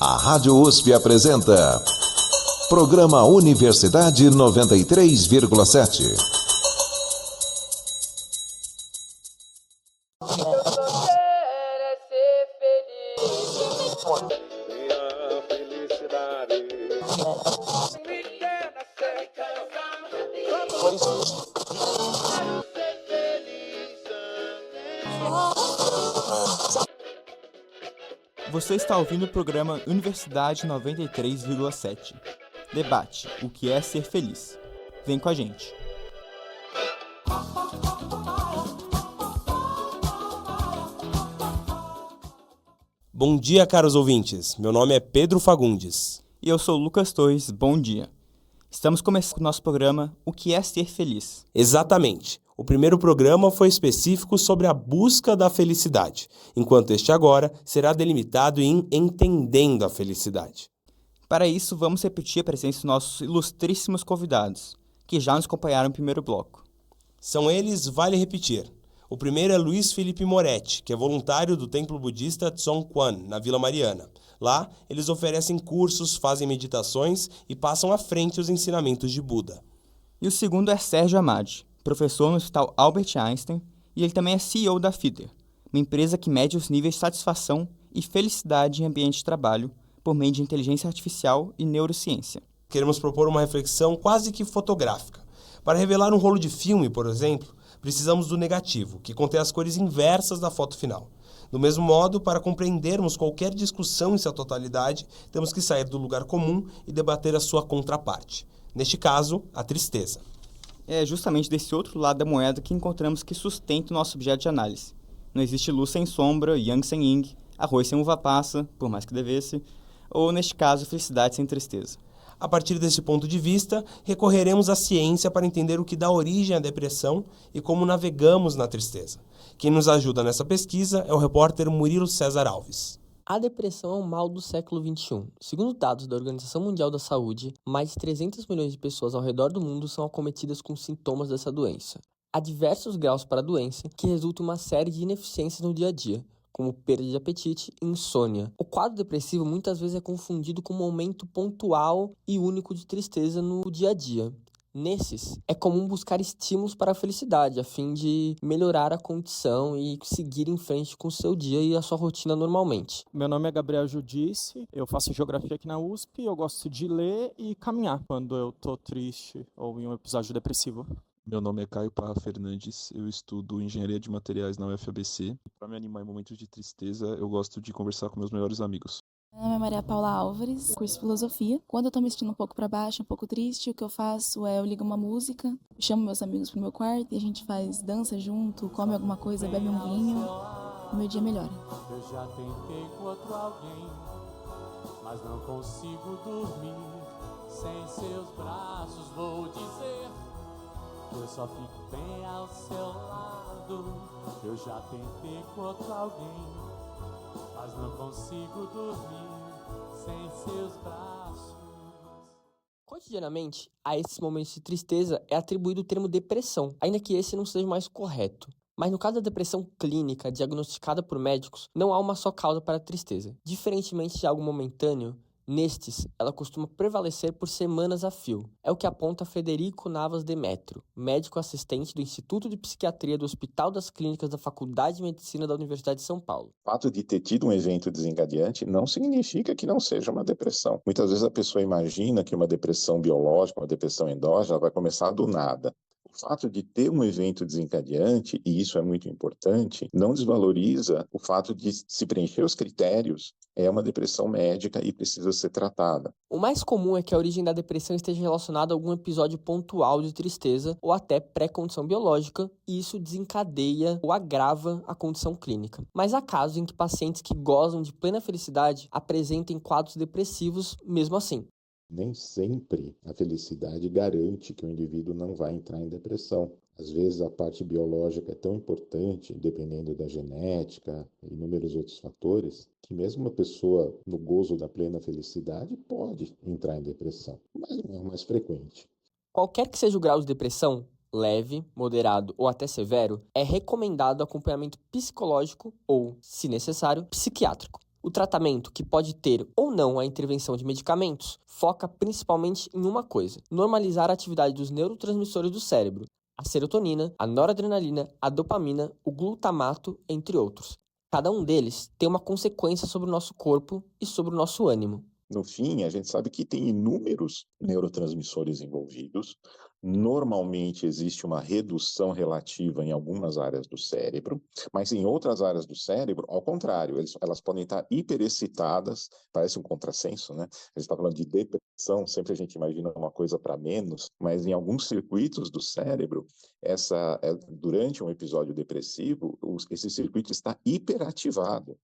A Rádio USP apresenta Programa Universidade 93,7. Você está ouvindo o programa Universidade 93,7. Debate: o que é ser feliz? Vem com a gente. Bom dia, caros ouvintes. Meu nome é Pedro Fagundes. E eu sou Lucas Torres. Bom dia. Estamos começando o nosso programa O que é ser feliz? Exatamente. O primeiro programa foi específico sobre a busca da felicidade, enquanto este agora será delimitado em Entendendo a Felicidade. Para isso, vamos repetir a presença dos nossos ilustríssimos convidados, que já nos acompanharam no primeiro bloco. São eles, vale repetir. O primeiro é Luiz Felipe Moretti, que é voluntário do Templo Budista Tsongkwan, na Vila Mariana. Lá, eles oferecem cursos, fazem meditações e passam à frente os ensinamentos de Buda. E o segundo é Sérgio Amadi, professor no Hospital Albert Einstein, e ele também é CEO da FITER, uma empresa que mede os níveis de satisfação e felicidade em ambiente de trabalho por meio de inteligência artificial e neurociência. Queremos propor uma reflexão quase que fotográfica. Para revelar um rolo de filme, por exemplo, precisamos do negativo, que contém as cores inversas da foto final. Do mesmo modo, para compreendermos qualquer discussão em sua totalidade, temos que sair do lugar comum e debater a sua contraparte. Neste caso, a tristeza. É justamente desse outro lado da moeda que encontramos que sustenta o nosso objeto de análise. Não existe luz sem sombra, yang sem yin, arroz sem uva passa, por mais que devesse, ou, neste caso, felicidade sem tristeza. A partir desse ponto de vista, recorreremos à ciência para entender o que dá origem à depressão e como navegamos na tristeza. Quem nos ajuda nessa pesquisa é o repórter Murilo César Alves. A depressão é um mal do século XXI. Segundo dados da Organização Mundial da Saúde, mais de 300 milhões de pessoas ao redor do mundo são acometidas com sintomas dessa doença. Há diversos graus para a doença, que resultam em uma série de ineficiências no dia a dia, como perda de apetite e insônia. O quadro depressivo muitas vezes é confundido com um momento pontual e único de tristeza no dia a dia. Nesses, é comum buscar estímulos para a felicidade, a fim de melhorar a condição e seguir em frente com o seu dia e a sua rotina normalmente. Meu nome é Gabriel Judice, eu faço geografia aqui na USP, eu gosto de ler e caminhar quando eu tô triste ou em um episódio depressivo. Meu nome é Caio Parra Fernandes, eu estudo Engenharia de Materiais na UFABC. Para me animar em momentos de tristeza, eu gosto de conversar com meus melhores amigos. Meu nome é Maria Paula Álvares, curso Filosofia. Quando eu tô me sentindo um pouco pra baixo, um pouco triste, o que eu faço é eu ligo uma música, chamo meus amigos pro meu quarto e a gente faz dança junto, come alguma coisa, bebe um vinho e meu dia melhora. Eu já tentei com outro alguém, mas não consigo dormir. Sem seus braços vou dizer, eu só fico bem ao seu lado. Eu já tentei com outro alguém, mas não consigo dormir sem seus braços. Cotidianamente, a esses momentos de tristeza é atribuído o termo depressão, ainda que esse não seja o mais correto. Mas no caso da depressão clínica, diagnosticada por médicos, não há uma só causa para a tristeza. Diferentemente de algo momentâneo, nestes, ela costuma prevalecer por semanas a fio. É o que aponta Frederico Navas Demetrio, médico assistente do Instituto de Psiquiatria do Hospital das Clínicas da Faculdade de Medicina da Universidade de São Paulo. O fato de ter tido um evento desencadeante não significa que não seja uma depressão. Muitas vezes a pessoa imagina que uma depressão biológica, uma depressão endógena, vai começar do nada. O fato de ter um evento desencadeante, e isso é muito importante, não desvaloriza o fato de se preencher os critérios, é uma depressão médica e precisa ser tratada. O mais comum é que a origem da depressão esteja relacionada a algum episódio pontual de tristeza ou até pré-condição biológica, e isso desencadeia ou agrava a condição clínica. Mas há casos em que pacientes que gozam de plena felicidade apresentem quadros depressivos mesmo assim. Nem sempre a felicidade garante que o indivíduo não vai entrar em depressão. Às vezes a parte biológica é tão importante, dependendo da genética e inúmeros outros fatores, que mesmo uma pessoa no gozo da plena felicidade pode entrar em depressão, mas não é o mais frequente. Qualquer que seja o grau de depressão, leve, moderado ou até severo, é recomendado acompanhamento psicológico ou, se necessário, psiquiátrico. O tratamento, que pode ter ou não a intervenção de medicamentos, foca principalmente em uma coisa: normalizar a atividade dos neurotransmissores do cérebro, a serotonina, a noradrenalina, a dopamina, o glutamato, entre outros. Cada um deles tem uma consequência sobre o nosso corpo e sobre o nosso ânimo. No fim, a gente sabe que tem inúmeros neurotransmissores envolvidos. Normalmente existe uma redução relativa em algumas áreas do cérebro, mas em outras áreas do cérebro, ao contrário, elas podem estar hiperexcitadas, parece um contrassenso, né? A gente está falando de depressão, sempre a gente imagina uma coisa para menos, mas em alguns circuitos do cérebro, durante um episódio depressivo, esse circuito está hiperativado.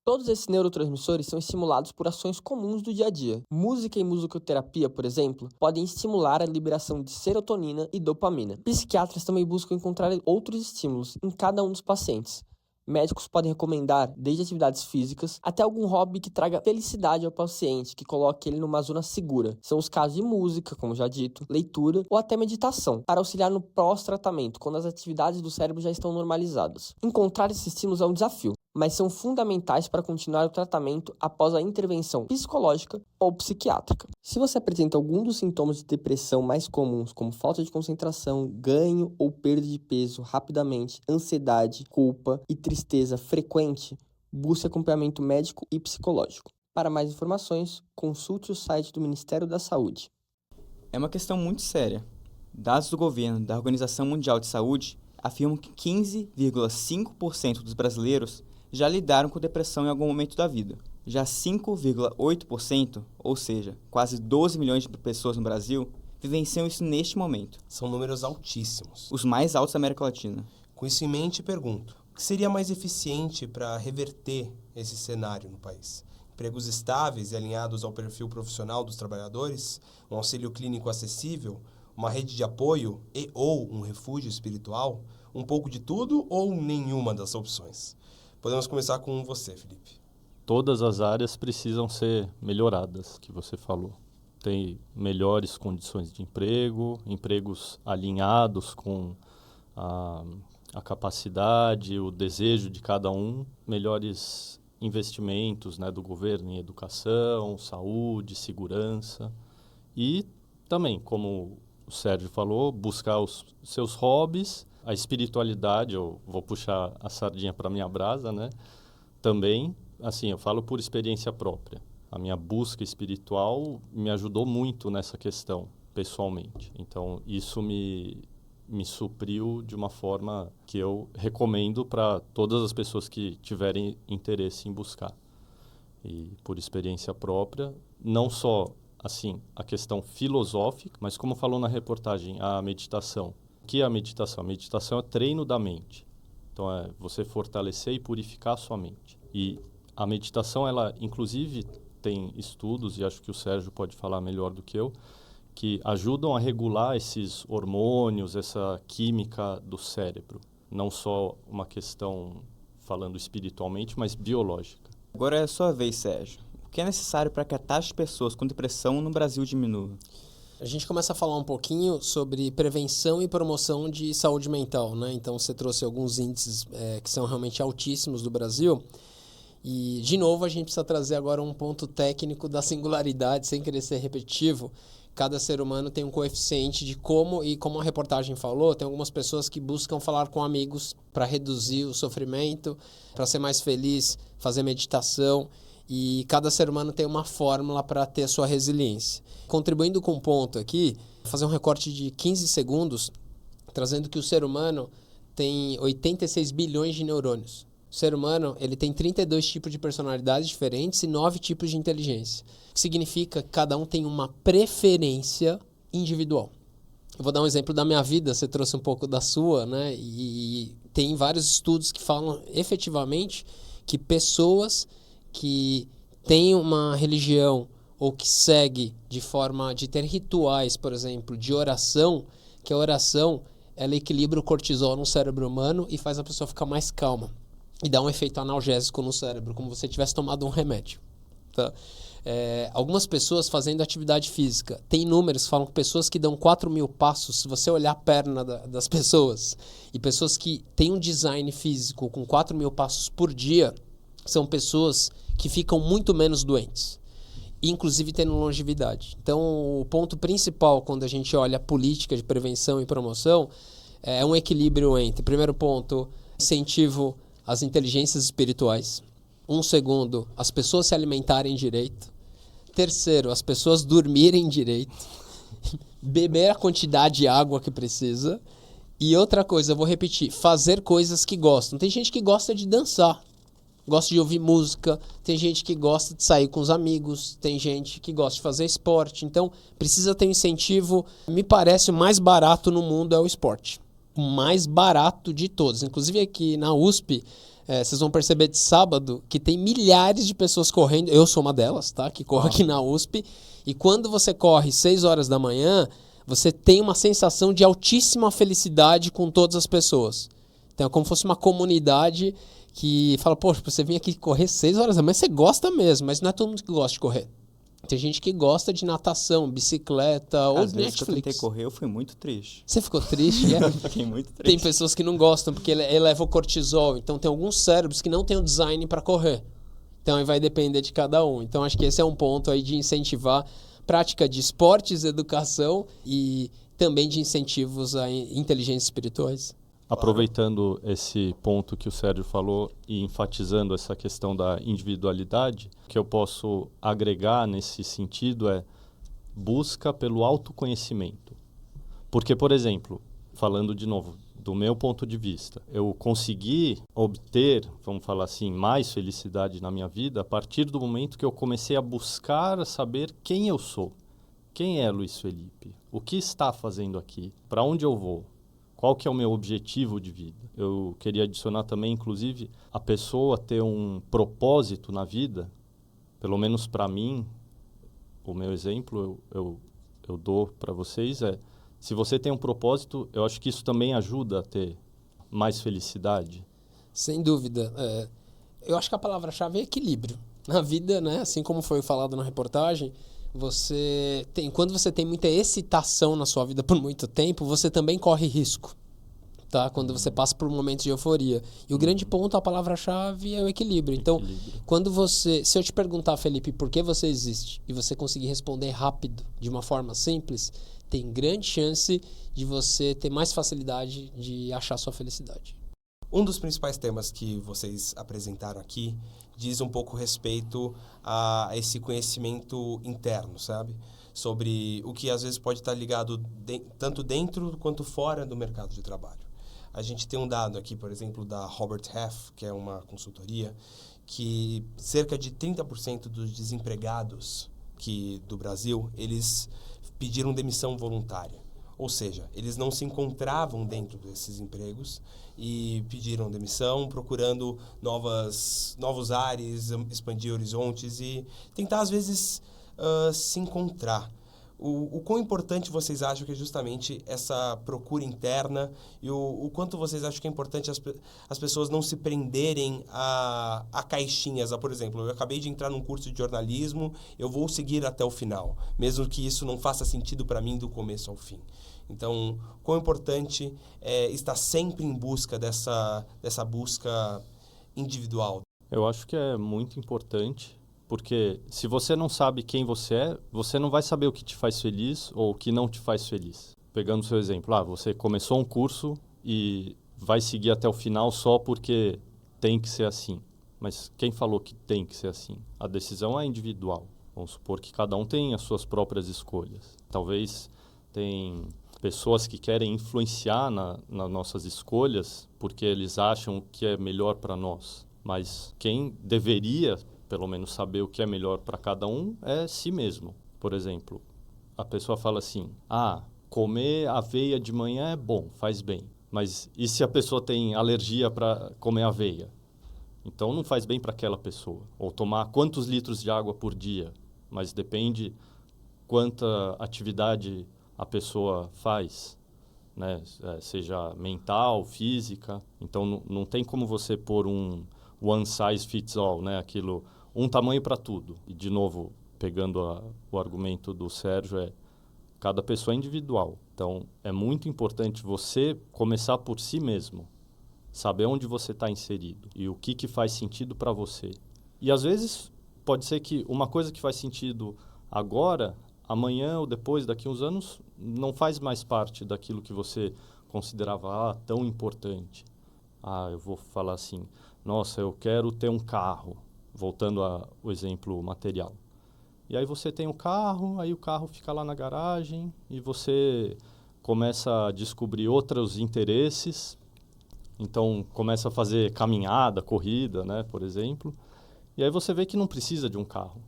Todos esses neurotransmissores são estimulados por ações comuns do dia a dia. Música e musicoterapia, por exemplo, podem estimular a liberação de serotonina e dopamina. Psiquiatras também buscam encontrar outros estímulos em cada um dos pacientes. Médicos podem recomendar desde atividades físicas até algum hobby que traga felicidade ao paciente, que coloque ele numa zona segura. São os casos de música, como já dito, leitura ou até meditação, para auxiliar no pós-tratamento, quando as atividades do cérebro já estão normalizadas. Encontrar esses estímulos é um desafio, mas são fundamentais para continuar o tratamento após a intervenção psicológica ou psiquiátrica. Se você apresenta algum dos sintomas de depressão mais comuns, como falta de concentração, ganho ou perda de peso rapidamente, ansiedade, culpa e tristeza frequente, busque acompanhamento médico e psicológico. Para mais informações, consulte o site do Ministério da Saúde. É uma questão muito séria. Dados do governo da Organização Mundial de Saúde afirmam que 15,5% dos brasileiros já lidaram com depressão em algum momento da vida. Já 5,8%, ou seja, quase 12 milhões de pessoas no Brasil, vivenciam isso neste momento. São números altíssimos. Os mais altos da América Latina. Com isso em mente, pergunto, o que seria mais eficiente para reverter esse cenário no país? Empregos estáveis e alinhados ao perfil profissional dos trabalhadores? Um auxílio clínico acessível? Uma rede de apoio ou um refúgio espiritual? Um pouco de tudo ou nenhuma das opções? Podemos começar com você, Felipe. Todas as áreas precisam ser melhoradas, que você falou. Tem melhores condições de emprego, empregos alinhados com a capacidade, o desejo de cada um, melhores investimentos, né, do governo em educação, saúde, segurança e também, como o Sérgio falou, buscar os seus hobbies, a espiritualidade. Eu vou puxar a sardinha para minha brasa, né? Também, assim, eu falo por experiência própria. A minha busca espiritual me ajudou muito nessa questão, pessoalmente. Então, isso me supriu de uma forma que eu recomendo para todas as pessoas que tiverem interesse em buscar. E por experiência própria, não só, assim, a questão filosófica, mas como falou na reportagem, a meditação. O que é a meditação? A meditação é treino da mente. Então, é você fortalecer e purificar a sua mente. E a meditação, ela, inclusive, tem estudos, e acho que o Sérgio pode falar melhor do que eu, que ajudam a regular esses hormônios, essa química do cérebro. Não só uma questão, falando espiritualmente, mas biológica. Agora é a sua vez, Sérgio. O que é necessário para que a taxa de pessoas com depressão no Brasil diminua? A gente começa a falar um pouquinho sobre prevenção e promoção de saúde mental, né? Então, você trouxe alguns índices que são realmente altíssimos do Brasil. E, de novo, a gente precisa trazer agora um ponto técnico da singularidade, sem querer ser repetitivo. Cada ser humano tem um coeficiente de como, e como a reportagem falou, tem algumas pessoas que buscam falar com amigos para reduzir o sofrimento, para ser mais feliz, fazer meditação. E cada ser humano tem uma fórmula para ter a sua resiliência. Contribuindo com um ponto aqui, fazer um recorte de 15 segundos, trazendo que o ser humano tem 86 bilhões de neurônios. O ser humano ele tem 32 tipos de personalidades diferentes e 9 tipos de inteligência. O que significa que cada um tem uma preferência individual. Eu vou dar um exemplo da minha vida, você trouxe um pouco da sua, né? E tem vários estudos que falam efetivamente que pessoas que têm uma religião ou que segue de forma de ter rituais, por exemplo, de oração, que a oração ela equilibra o cortisol no cérebro humano e faz a pessoa ficar mais calma. E dá um efeito analgésico no cérebro, como se você tivesse tomado um remédio. Tá? Algumas pessoas fazendo atividade física, tem números que falam que pessoas que dão 4.000 passos, se você olhar a perna das pessoas, e pessoas que têm um design físico com 4.000 passos por dia, são pessoas que ficam muito menos doentes, inclusive tendo longevidade. Então, o ponto principal quando a gente olha a política de prevenção e promoção é um equilíbrio entre, primeiro ponto, incentivo às inteligências espirituais. Segundo, as pessoas se alimentarem direito. Terceiro, as pessoas dormirem direito. Beber a quantidade de água que precisa. E outra coisa, eu vou repetir, fazer coisas que gostam. Tem gente que gosta de dançar, gosta de ouvir música, tem gente que gosta de sair com os amigos, tem gente que gosta de fazer esporte. Então, precisa ter um incentivo. Me parece o mais barato no mundo é o esporte. O mais barato de todos. Inclusive aqui na USP, vocês vão perceber de sábado que tem milhares de pessoas correndo. Eu sou uma delas, tá? Que corro aqui na USP. E quando você corre 6 horas da manhã, você tem uma sensação de altíssima felicidade com todas as pessoas. Então é como se fosse uma comunidade que fala, poxa, você vem aqui correr 6 horas da manhã, você gosta mesmo, mas não é todo mundo que gosta de correr. Tem gente que gosta de natação, bicicleta ou Às vezes Netflix. que eu tentei correr, eu fui muito triste. Você ficou triste? Fiquei muito triste. Tem pessoas que não gostam porque ele eleva o cortisol. Então tem alguns cérebros que não têm o design para correr. Então aí vai depender de cada um. Então acho que esse é um ponto aí de incentivar prática de esportes, educação e também de incentivos a inteligências espirituais. Aproveitando esse ponto que o Sérgio falou e enfatizando essa questão da individualidade, o que eu posso agregar nesse sentido é busca pelo autoconhecimento. Porque, por exemplo, falando de novo do meu ponto de vista, eu consegui obter, vamos falar assim, mais felicidade na minha vida a partir do momento que eu comecei a buscar saber quem eu sou. Quem é Luiz Felipe? O que está fazendo aqui? Para onde eu vou? Qual que é o meu objetivo de vida? Eu queria adicionar também, inclusive, a pessoa ter um propósito na vida, pelo menos para mim, o meu exemplo eu dou para vocês é, se você tem um propósito, eu acho que isso também ajuda a ter mais felicidade. Sem dúvida. Eu acho que a palavra-chave é equilíbrio. Na vida, né, assim como foi falado na reportagem, quando você tem muita excitação na sua vida por muito tempo, você também corre risco, tá? Quando você passa por momentos de euforia. E o grande ponto, a palavra-chave é o equilíbrio. Então, se eu te perguntar, Felipe, por que você existe, e você conseguir responder rápido, de uma forma simples, tem grande chance de você ter mais facilidade de achar sua felicidade. Um dos principais temas que vocês apresentaram aqui diz um pouco respeito a esse conhecimento interno, sabe? Sobre o que às vezes pode estar ligado tanto dentro quanto fora do mercado de trabalho. A gente tem um dado aqui, por exemplo, da Robert Half, que é uma consultoria, que cerca de 30% dos desempregados do Brasil, eles pediram demissão voluntária. Ou seja, eles não se encontravam dentro desses empregos e pediram demissão, procurando novos ares, expandir horizontes e tentar, às vezes, se encontrar. O quão importante vocês acham que é justamente essa procura interna e o quanto vocês acham que é importante as pessoas não se prenderem a caixinhas. Por exemplo, eu acabei de entrar num curso de jornalismo, eu vou seguir até o final, mesmo que isso não faça sentido para mim do começo ao fim. Então, quão importante é estar sempre em busca dessa busca individual? Eu acho que é muito importante, porque se você não sabe quem você é, você não vai saber o que te faz feliz ou o que não te faz feliz. Pegando o seu exemplo, você começou um curso e vai seguir até o final só porque tem que ser assim. Mas quem falou que tem que ser assim? A decisão é individual. Vamos supor que cada um tem as suas próprias escolhas. Talvez tem pessoas que querem influenciar nas nossas escolhas porque eles acham que é melhor para nós. Mas quem deveria, pelo menos, saber o que é melhor para cada um é si mesmo. Por exemplo, a pessoa fala assim, comer aveia de manhã é bom, faz bem. Mas e se a pessoa tem alergia para comer aveia? Então não faz bem para aquela pessoa. Ou tomar quantos litros de água por dia? Mas depende quanta atividade a pessoa faz, né? Seja mental, física. Então não tem como você pôr um one size fits all, né? Aquilo, um tamanho para tudo. E de novo, pegando o argumento do Sérgio, cada pessoa é individual. Então é muito importante você começar por si mesmo. saber onde você está inserido e o que faz sentido para você. E às vezes pode ser que uma coisa que faz sentido agora, amanhã ou depois, daqui a uns anos, não faz mais parte daquilo que você considerava tão importante. Eu vou falar assim, nossa, eu quero ter um carro, voltando ao exemplo material. E aí você tem um carro, aí o carro fica lá na garagem e você começa a descobrir outros interesses. Então, começa a fazer caminhada, corrida, né, por exemplo. E aí você vê que não precisa de um carro.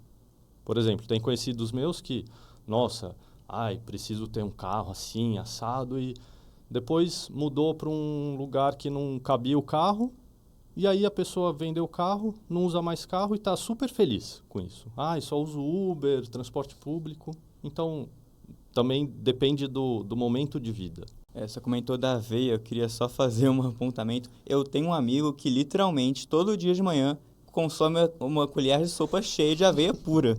Por exemplo, tem conhecidos meus que, nossa, preciso ter um carro assim, assado, e depois mudou para um lugar que não cabia o carro, e aí a pessoa vendeu o carro, não usa mais carro e está super feliz com isso. Só uso Uber, transporte público. Então, também depende do momento de vida. Você comentou da aveia, eu queria só fazer um apontamento. Eu tenho um amigo que literalmente todo dia de manhã consome uma colher de sopa cheia de aveia pura.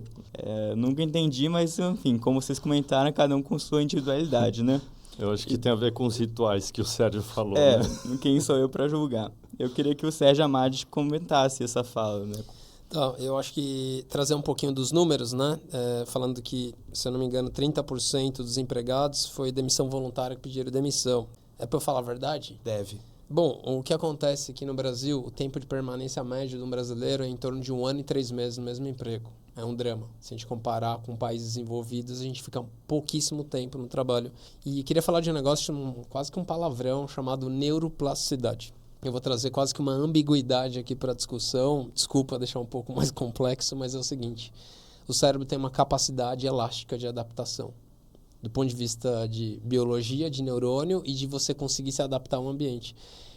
Nunca entendi, mas enfim, como vocês comentaram, cada um com sua individualidade, né? Eu acho que tem a ver com os rituais que o Sérgio falou, né? Quem sou eu para julgar? Eu queria que o Sérgio Amade comentasse essa fala, né? Então, eu acho que trazer um pouquinho dos números, né? Falando que, se eu não me engano, 30% dos empregados foi demissão voluntária que pediram demissão. É para eu falar a verdade? Deve. Bom, o que acontece aqui no Brasil, o tempo de permanência médio de um brasileiro é em torno de 1 ano e 3 meses no mesmo emprego. É um drama. Se a gente comparar com países desenvolvidos, a gente fica pouquíssimo tempo no trabalho. E queria falar de um negócio, quase que um palavrão, chamado neuroplasticidade. Eu vou trazer quase que uma ambiguidade aqui para a discussão. Desculpa deixar um pouco mais complexo, mas é o seguinte. O cérebro tem uma capacidade elástica de adaptação. Do ponto de vista de biologia, de neurônio e de você conseguir se adaptar ao ambiente.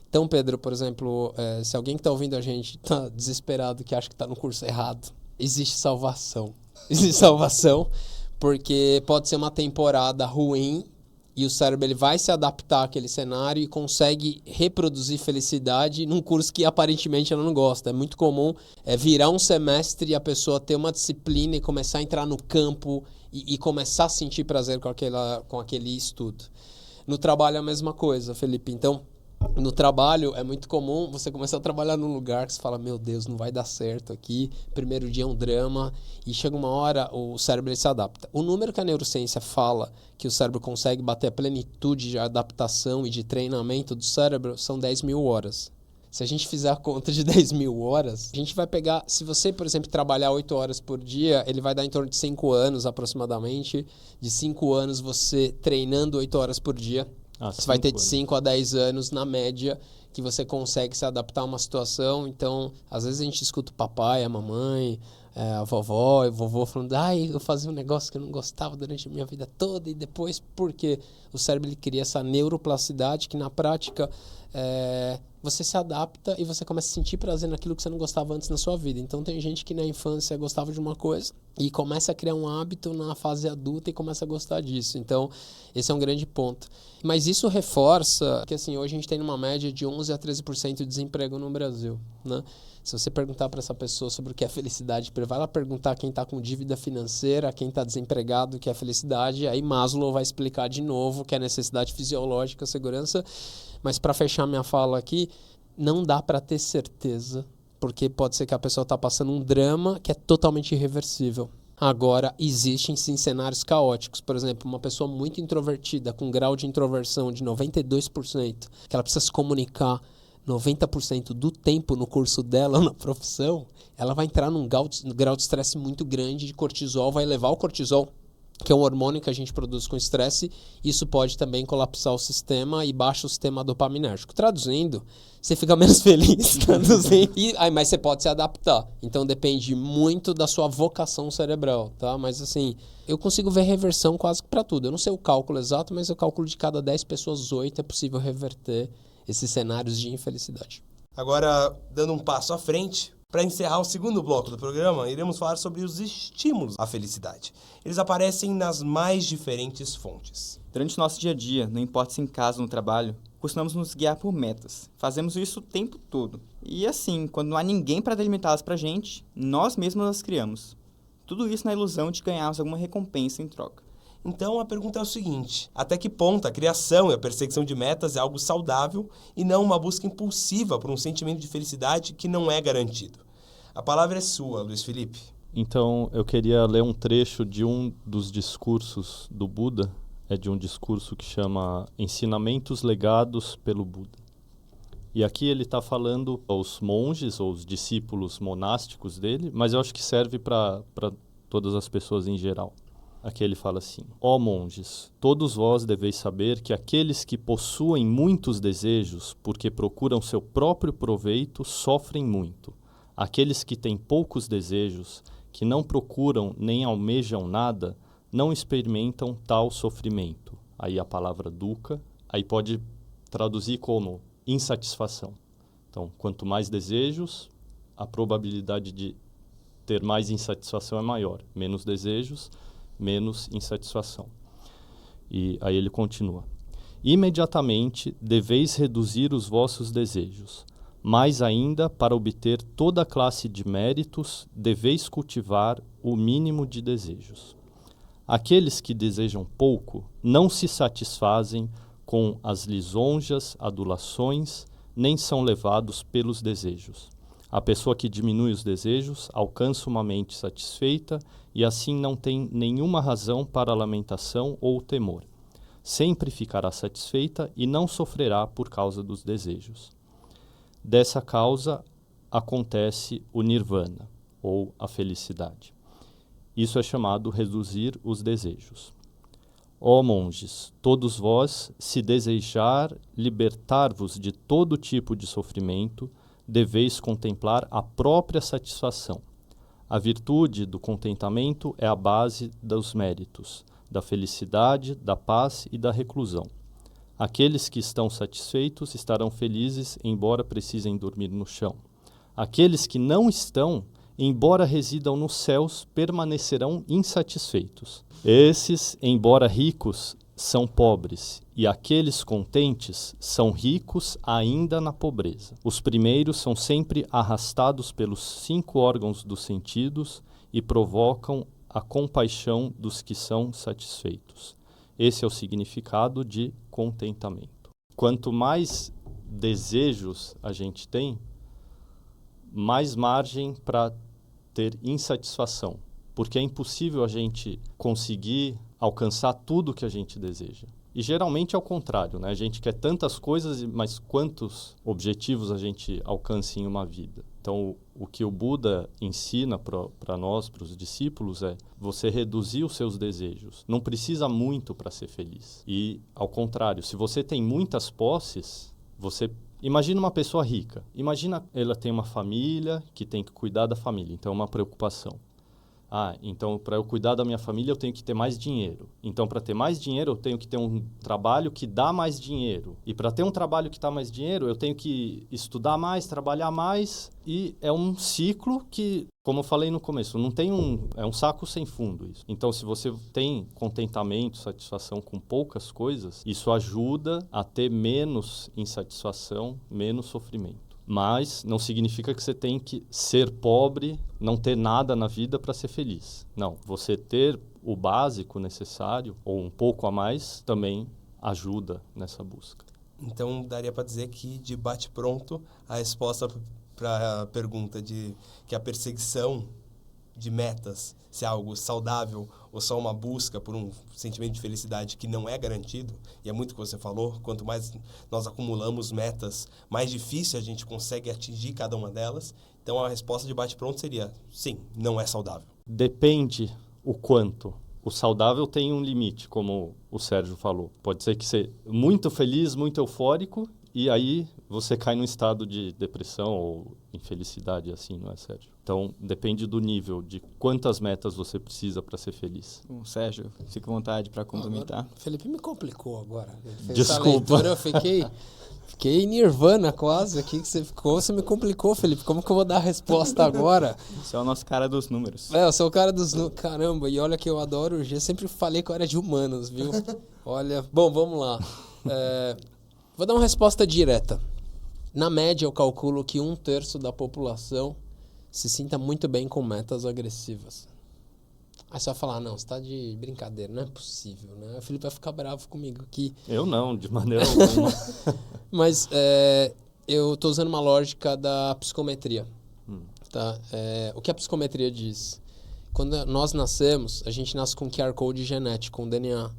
Então, Pedro, por exemplo, se alguém que está ouvindo a gente está desesperado, que acha que está no curso errado, existe salvação. Existe salvação porque pode ser uma temporada ruim e o cérebro ele vai se adaptar àquele cenário e consegue reproduzir felicidade num curso que aparentemente ela não gosta. É muito comum virar um semestre e a pessoa ter uma disciplina e começar a entrar no campo e começar a sentir prazer com aquele estudo. No trabalho é a mesma coisa, Felipe. Então, no trabalho é muito comum você começar a trabalhar num lugar que você fala, meu Deus, não vai dar certo aqui, primeiro dia é um drama, e chega uma hora o cérebro ele se adapta. O número que a neurociência fala que o cérebro consegue bater a plenitude de adaptação e de treinamento do cérebro são 10.000 horas. Se a gente fizer a conta de 10.000 horas, a gente vai pegar, se você, por exemplo, trabalhar 8 horas por dia, ele vai dar em torno de 5 anos aproximadamente. De 5 anos você treinando 8 horas por dia, você vai ter de 5 a 10 anos na média que você consegue se adaptar a uma situação. Então, às vezes a gente escuta o papai, a mamãe, a vovó e o vovô falando, eu fazia um negócio que eu não gostava durante a minha vida toda e depois, porque o cérebro ele cria essa neuroplasticidade que na prática você se adapta e você começa a sentir prazer naquilo que você não gostava antes na sua vida. Então tem gente que na infância gostava de uma coisa e começa a criar um hábito na fase adulta e começa a gostar disso. Então esse é um grande ponto. Mas isso reforça que assim, hoje a gente tem uma média de 11 a 13% de desemprego no Brasil, né? Se você perguntar para essa pessoa sobre o que é felicidade, vai lá perguntar quem está com dívida financeira, quem está desempregado, o que é felicidade, aí Maslow vai explicar de novo que é necessidade fisiológica, segurança. Mas para fechar minha fala aqui, não dá para ter certeza, porque pode ser que a pessoa está passando um drama que é totalmente irreversível. Agora, existem sim cenários caóticos. Por exemplo, uma pessoa muito introvertida, com grau de introversão de 92%, que ela precisa se comunicar 90% do tempo no curso dela, na profissão, ela vai entrar num grau de estresse muito grande de cortisol, vai elevar o cortisol, que é um hormônio que a gente produz com estresse. Isso pode também colapsar o sistema e baixa o sistema dopaminérgico. Traduzindo, você fica menos feliz, mas você pode se adaptar. Então depende muito da sua vocação cerebral, tá? Mas assim, eu consigo ver reversão quase que para tudo. Eu não sei o cálculo exato, mas eu calculo de cada 10 pessoas, 8 é possível reverter esses cenários de infelicidade. Agora, dando um passo à frente, para encerrar o segundo bloco do programa, iremos falar sobre os estímulos à felicidade. Eles aparecem nas mais diferentes fontes. Durante nosso dia a dia, não importa se em casa ou no trabalho, costumamos nos guiar por metas. Fazemos isso o tempo todo. E assim, quando não há ninguém para delimitá-las para a gente, nós mesmos as criamos. Tudo isso na ilusão de ganharmos alguma recompensa em troca. Então a pergunta é o seguinte: até que ponto a criação e a perseguição de metas é algo saudável e não uma busca impulsiva por um sentimento de felicidade que não é garantido? A palavra é sua, Luiz Felipe. Então, eu queria ler um trecho de um dos discursos do Buda. É de um discurso que chama Ensinamentos Legados pelo Buda. E aqui ele está falando aos monges ou os discípulos monásticos dele, mas eu acho que serve para todas as pessoas em geral. Aqui ele fala assim: ó monges, todos vós deveis saber que aqueles que possuem muitos desejos porque procuram seu próprio proveito sofrem muito. Aqueles que têm poucos desejos, que não procuram nem almejam nada, não experimentam tal sofrimento. Aí a palavra dukkha, aí pode traduzir como insatisfação. Então, quanto mais desejos, a probabilidade de ter mais insatisfação é maior. Menos desejos, menos insatisfação. E aí ele continua: imediatamente deveis reduzir os vossos desejos. Mais ainda, para obter toda a classe de méritos, deveis cultivar o mínimo de desejos. Aqueles que desejam pouco não se satisfazem com as lisonjas, adulações, nem são levados pelos desejos. A pessoa que diminui os desejos alcança uma mente satisfeita e assim não tem nenhuma razão para a lamentação ou o temor. Sempre ficará satisfeita e não sofrerá por causa dos desejos. Dessa causa acontece o nirvana, ou a felicidade. Isso é chamado reduzir os desejos. Ó monges, todos vós, se desejar libertar-vos de todo tipo de sofrimento, deveis contemplar a própria satisfação. A virtude do contentamento é a base dos méritos, da felicidade, da paz e da reclusão. Aqueles que estão satisfeitos estarão felizes, embora precisem dormir no chão. Aqueles que não estão, embora residam nos céus, permanecerão insatisfeitos. Esses, embora ricos, são pobres, e aqueles contentes são ricos ainda na pobreza. Os primeiros são sempre arrastados pelos 5 órgãos dos sentidos e provocam a compaixão dos que são satisfeitos. Esse é o significado de contentamento. Quanto mais desejos a gente tem, mais margem para ter insatisfação, porque é impossível a gente conseguir alcançar tudo que a gente deseja. E geralmente é o contrário, né? A gente quer tantas coisas, mas quantos objetivos a gente alcança em uma vida? Então, o que o Buda ensina para nós, para os discípulos, é você reduzir os seus desejos. Não precisa muito para ser feliz. E, ao contrário, se você tem muitas posses, você... Imagina uma pessoa rica. Imagina ela tem uma família que tem que cuidar da família. Então, é uma preocupação. Então, para eu cuidar da minha família, eu tenho que ter mais dinheiro. Então, para ter mais dinheiro, eu tenho que ter um trabalho que dá mais dinheiro. E para ter um trabalho que dá mais dinheiro, eu tenho que estudar mais, trabalhar mais. E é um ciclo que, como eu falei no começo, não tem é um saco sem fundo isso. Então, se você tem contentamento, satisfação com poucas coisas, isso ajuda a ter menos insatisfação, menos sofrimento. Mas não significa que você tem que ser pobre, não ter nada na vida para ser feliz. Não, você ter o básico necessário, ou um pouco a mais, também ajuda nessa busca. Então, daria para dizer que, de bate-pronto, a resposta para a pergunta de que a perseguição de metas, se é algo saudável ou só uma busca por um sentimento de felicidade que não é garantido, e é muito o que você falou, quanto mais nós acumulamos metas, mais difícil a gente consegue atingir cada uma delas. Então a resposta de bate-pronto seria, sim, não é saudável. Depende o quanto. O saudável tem um limite, como o Sérgio falou. Pode ser que você muito feliz, muito eufórico, e aí você cai num estado de depressão ou infelicidade, assim, não é, Sérgio? Então, depende do nível, de quantas metas você precisa para ser feliz. Sérgio, fica à vontade para complementar. Felipe me complicou agora. Ele fez Desculpa. Essa leitura, eu fiquei nirvana quase aqui que você ficou. Você me complicou, Felipe. Como que eu vou dar a resposta agora? Você é o nosso cara dos números. Eu sou o cara dos números. Caramba, e olha que eu adoro o G. Sempre falei que eu era de humanos, viu? Olha, bom, vamos lá. Vou dar uma resposta direta. Na média, eu calculo que 1/3 da população se sinta muito bem com metas agressivas. Aí você vai falar, não, você tá de brincadeira, não é possível, né? O Felipe vai ficar bravo comigo aqui. Eu não, de maneira alguma. Mas eu tô usando uma lógica da psicometria. Tá? O que a psicometria diz? Quando nós nascemos, a gente nasce com QR Code genético, com DNA.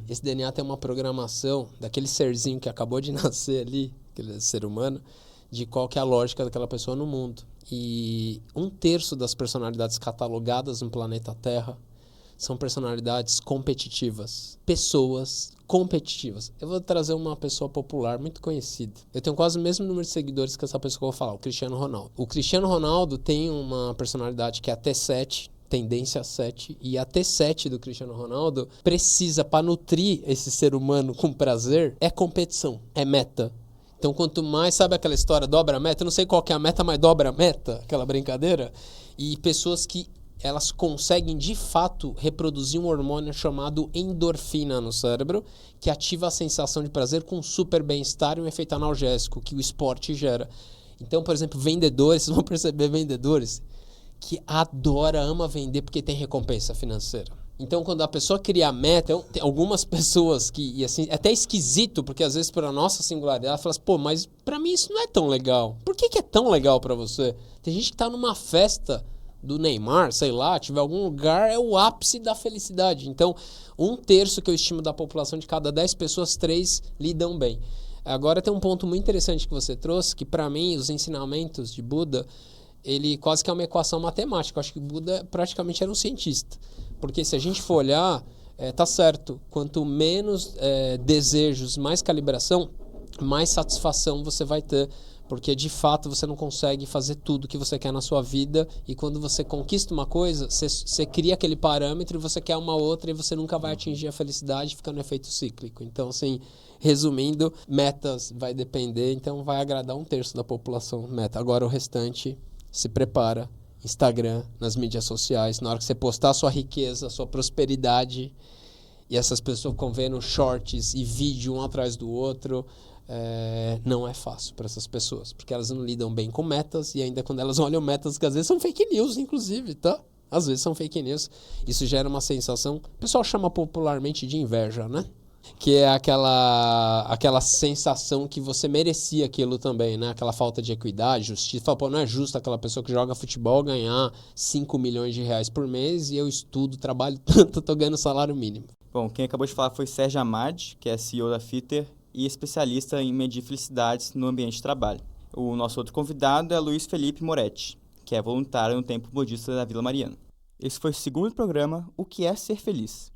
Esse DNA tem uma programação daquele serzinho que acabou de nascer ali, aquele ser humano, de qual que é a lógica daquela pessoa no mundo. E 1/3 das personalidades catalogadas no planeta Terra são personalidades competitivas. Pessoas competitivas. Eu vou trazer uma pessoa popular muito conhecida. Eu tenho quase o mesmo número de seguidores que essa pessoa que eu vou falar, o Cristiano Ronaldo. O Cristiano Ronaldo tem uma personalidade que é a T7, tendência 7, e a T7 do Cristiano Ronaldo precisa, para nutrir esse ser humano com prazer, é competição, é meta. Então, quanto mais, sabe aquela história, dobra a meta? Eu não sei qual que é a meta, mas dobra a meta, aquela brincadeira. E pessoas que elas conseguem, de fato, reproduzir um hormônio chamado endorfina no cérebro, que ativa a sensação de prazer com super bem-estar e um efeito analgésico que o esporte gera. Então, por exemplo, vendedores, vocês vão perceber vendedores que ama vender porque tem recompensa financeira. Então, quando a pessoa cria a meta, tem algumas pessoas que, e assim, é até esquisito, porque às vezes, pela nossa singularidade, ela fala assim, pô, mas pra mim isso não é tão legal. Por que é tão legal pra você? Tem gente que tá numa festa do Neymar, sei lá, tiver algum lugar, é o ápice da felicidade. Então, 1/3 que eu estimo da população, de cada 10 pessoas, 3 lidam bem. Agora, tem um ponto muito interessante que você trouxe, que pra mim, os ensinamentos de Buda, ele quase que é uma equação matemática. Eu acho que Buda praticamente era um cientista. Porque se a gente for olhar, tá certo. Quanto menos desejos, mais calibração, mais satisfação você vai ter. Porque, de fato, você não consegue fazer tudo que você quer na sua vida. E quando você conquista uma coisa, você cria aquele parâmetro e você quer uma outra e você nunca vai atingir a felicidade, fica no efeito cíclico. Então, assim, resumindo, metas vai depender. Então, vai agradar 1/3 da população meta. Agora, o restante se prepara. Instagram, nas mídias sociais, na hora que você postar a sua riqueza, a sua prosperidade, e essas pessoas ficam vendo shorts e vídeo um atrás do outro, não é fácil para essas pessoas, porque elas não lidam bem com metas, e ainda quando elas olham metas que às vezes são fake news, inclusive, tá? Às vezes são fake news. Isso gera uma sensação, o pessoal chama popularmente de inveja, né? Que é aquela sensação que você merecia aquilo também, né? Aquela falta de equidade, justiça. Fala, pô, não é justo aquela pessoa que joga futebol ganhar 5 milhões de reais por mês e eu estudo, trabalho tanto, tô ganhando salário mínimo. Bom, quem acabou de falar foi Sérgio Amad, que é CEO da Fitter e especialista em medir felicidades no ambiente de trabalho. O nosso outro convidado é Luiz Felipe Moretti, que é voluntário no Templo Budista da Vila Mariana. Esse foi o segundo programa, O que é Ser Feliz.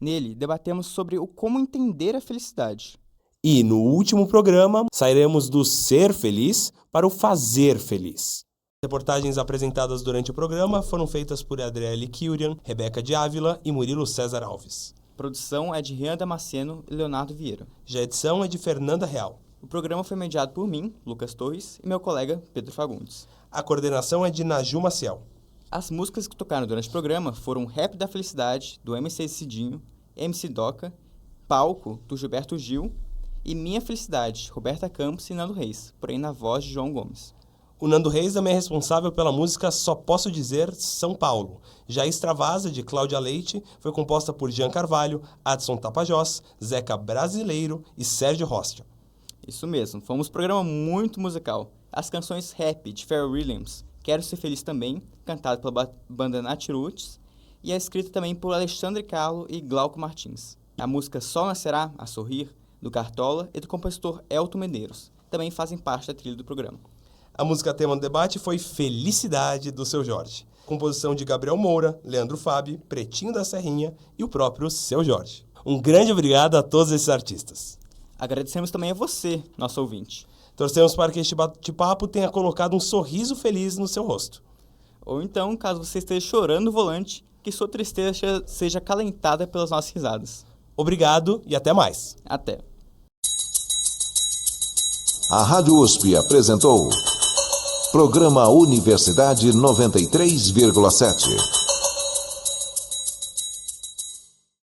Nele, debatemos sobre o como entender a felicidade. E no último programa, sairemos do ser feliz para o fazer feliz. Reportagens apresentadas durante o programa foram feitas por Adriele Kiurian, Rebeca de Ávila e Murilo César Alves. A produção é de Rian Damasceno e Leonardo Vieira. Já a edição é de Fernanda Real. O programa foi mediado por mim, Lucas Torres, e meu colega Pedro Fagundes. A coordenação é de Naju Maciel. As músicas que tocaram durante o programa foram Rap da Felicidade, do MC Cidinho, MC Doca, Palco, do Gilberto Gil, e Minha Felicidade, Roberta Campos e Nando Reis, porém na voz de João Gomes. O Nando Reis também é responsável pela música Só Posso Dizer São Paulo. Já Extravasa, de Cláudia Leite, foi composta por Jean Carvalho, Adson Tapajós, Zeca Brasileiro e Sérgio Rostia. Isso mesmo, foi um programa muito musical. As canções Rap, de Pharrell Williams, Quero Ser Feliz Também, cantado pela banda Natiruts, e é escrita também por Alexandre Carlo e Glauco Martins. A música Sol Nascerá, a Sorrir, do Cartola e do compositor Elton Medeiros, também fazem parte da trilha do programa. A música tema do debate foi Felicidade, do Seu Jorge. Composição de Gabriel Moura, Leandro Fabi, Pretinho da Serrinha e o próprio Seu Jorge. Um grande obrigado a todos esses artistas. Agradecemos também a você, nosso ouvinte. Torcemos para que este bate-papo tenha colocado um sorriso feliz no seu rosto. Ou então, caso você esteja chorando no volante, que sua tristeza seja acalentada pelas nossas risadas. Obrigado e até mais. Até. A Rádio USP apresentou Programa Universidade 93,7.